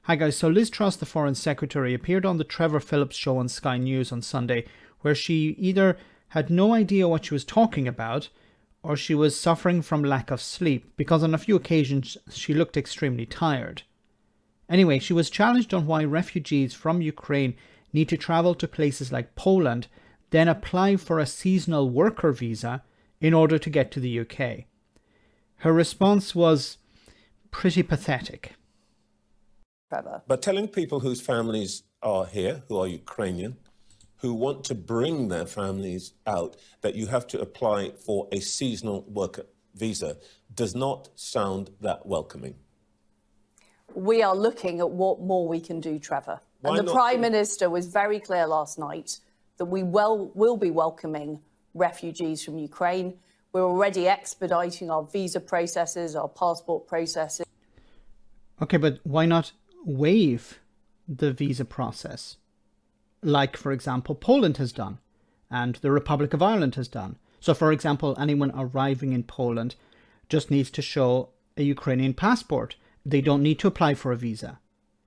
Hi guys, so Liz Truss, the Foreign Secretary, appeared on the Trevor Philips show on Sky News on Sunday, where she either had no idea what she was talking about, or she was suffering from lack of sleep, because on a few occasions she looked extremely tired. Anyway, she was challenged on why refugees from Ukraine need to travel to places like Poland, then apply for a seasonal worker visa in order to get to the UK. Her response was pretty pathetic. Trevor. But telling people whose families are here, who are Ukrainian, who want to bring their families out, that you have to apply for a seasonal worker visa does not sound that welcoming. We are looking at what more we can do, Trevor. And the Prime Minister was very clear last night that we will be welcoming refugees from Ukraine. We're already expediting our visa processes, our passport processes. Okay, but why not waive the visa process? Like, for example, Poland has done and the Republic of Ireland has done. So, for example, anyone arriving in Poland just needs to show a Ukrainian passport. They don't need to apply for a visa.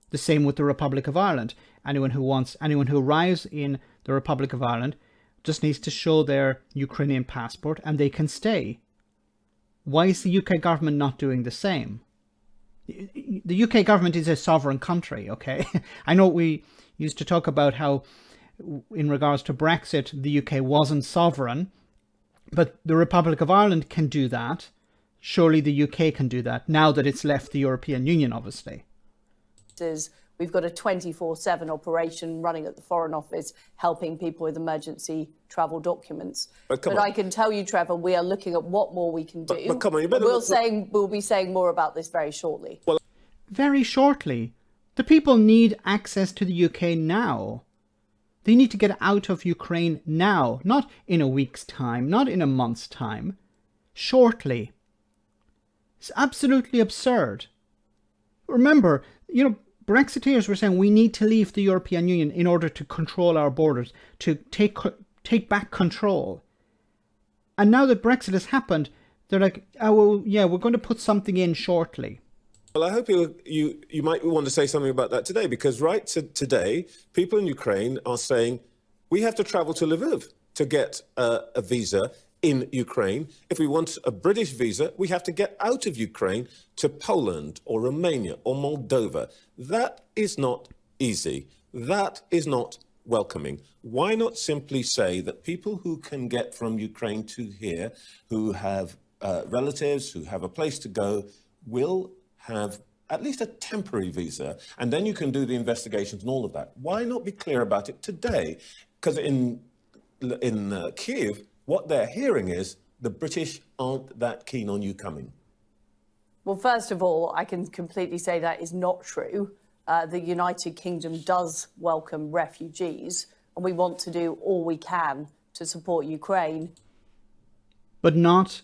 The same with the Republic of Ireland. Anyone who arrives in the Republic of Ireland just needs to show their Ukrainian passport and they can stay. Why is the UK government not doing the same? The UK government is a sovereign country, okay? I know we used to talk about how, in regards to Brexit, the UK wasn't sovereign, but the Republic of Ireland can do that. Surely the UK can do that, now that it's left the European Union, obviously. We've got a 24/7 operation running at the Foreign Office, helping people with emergency travel documents. But I can tell you, Trevor, we are looking at what more we can do. But come on, we'll be saying more about this very shortly. Well, very shortly. The people need access to the UK now. They need to get out of Ukraine now, not in a week's time, not in a month's time. Shortly. It's absolutely absurd. Remember, Brexiteers were saying we need to leave the European Union in order to control our borders, to take back control. And now that Brexit has happened, they're like, oh, well, yeah, we're going to put something in shortly. Well, I hope you might want to say something about that today, because today, people in Ukraine are saying we have to travel to Lviv to get a visa in Ukraine. If we want a British visa, we have to get out of Ukraine to Poland or Romania or Moldova. That is not easy. That is not welcoming. Why not simply say that people who can get from Ukraine to here, who have relatives, who have a place to go, will have at least a temporary visa, and then you can do the investigations and all of that. Why not be clear about it today? Because in Kyiv, what they're hearing is the British aren't that keen on you coming. Well, first of all, I can completely say that is not true. The United Kingdom does welcome refugees, and we want to do all we can to support Ukraine. But not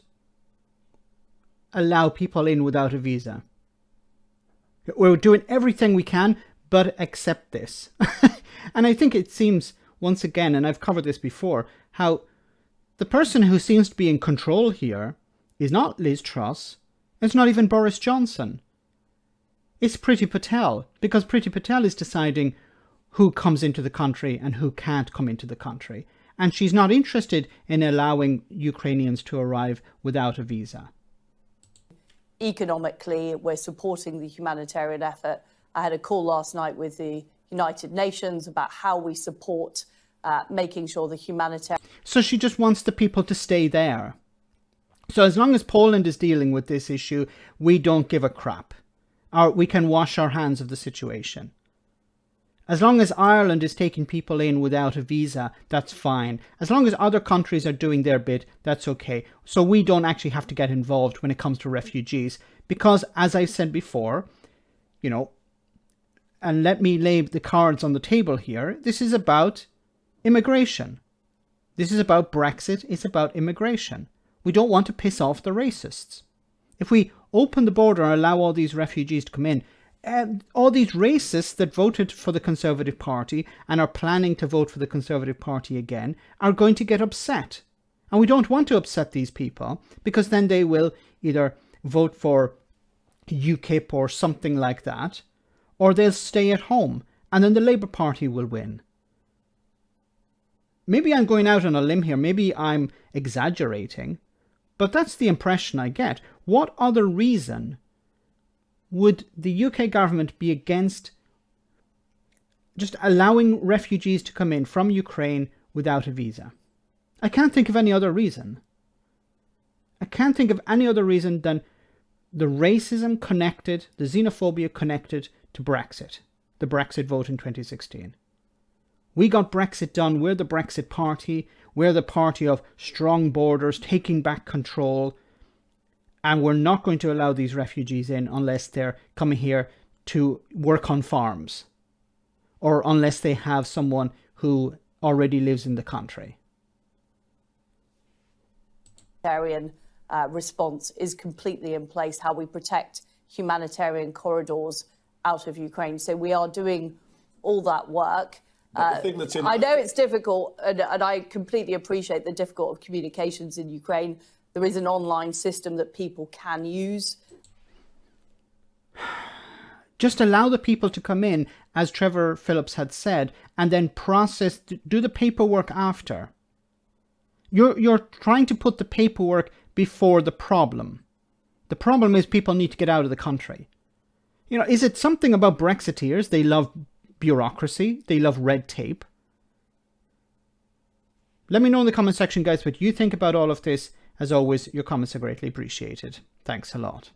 allow people in without a visa. We're doing everything we can, but accept this. And I think it seems, once again, and I've covered this before, how the person who seems to be in control here is not Liz Truss. It's not even Boris Johnson. It's Priti Patel, because Priti Patel is deciding who comes into the country and who can't come into the country. And she's not interested in allowing Ukrainians to arrive without a visa. Economically, we're supporting the humanitarian effort. I had a call last night with the United Nations about how we support making sure the humanitarian... So she just wants the people to stay there. So as long as Poland is dealing with this issue, we don't give a crap. We can wash our hands of the situation. As long as Ireland is taking people in without a visa, that's fine. As long as other countries are doing their bit, that's okay. So we don't actually have to get involved when it comes to refugees. Because, as I've said before, and let me lay the cards on the table here, this is about immigration. This is about Brexit. It's about immigration. We don't want to piss off the racists. If we open the border and allow all these refugees to come in, all these racists that voted for the Conservative Party and are planning to vote for the Conservative Party again are going to get upset. And we don't want to upset these people, because then they will either vote for UKIP or something like that, or they'll stay at home, and then the Labour Party will win. Maybe I'm going out on a limb here, maybe I'm exaggerating, but that's the impression I get. What other reason would the UK government be against just allowing refugees to come in from Ukraine without a visa? I can't think of any other reason. I can't think of any other reason than the racism connected, the xenophobia connected to Brexit, the Brexit vote in 2016. We got Brexit done. We're the Brexit party. We're the party of strong borders, taking back control. And we're not going to allow these refugees in unless they're coming here to work on farms, or unless they have someone who already lives in the country. Response is completely in place, how we protect humanitarian corridors out of Ukraine. So we are doing all that work. I know it's difficult, and I completely appreciate the difficult of communications in Ukraine. There is an online system that people can use. Just allow the people to come in, as Trevor Philips had said, and then process, do the paperwork after. You're trying to put the paperwork before the problem. The problem is people need to get out of the country. You know, is it something about Brexiteers? They love bureaucracy. They love red tape. Let me know in the comment section, guys, what you think about all of this. As always, your comments are greatly appreciated. Thanks a lot.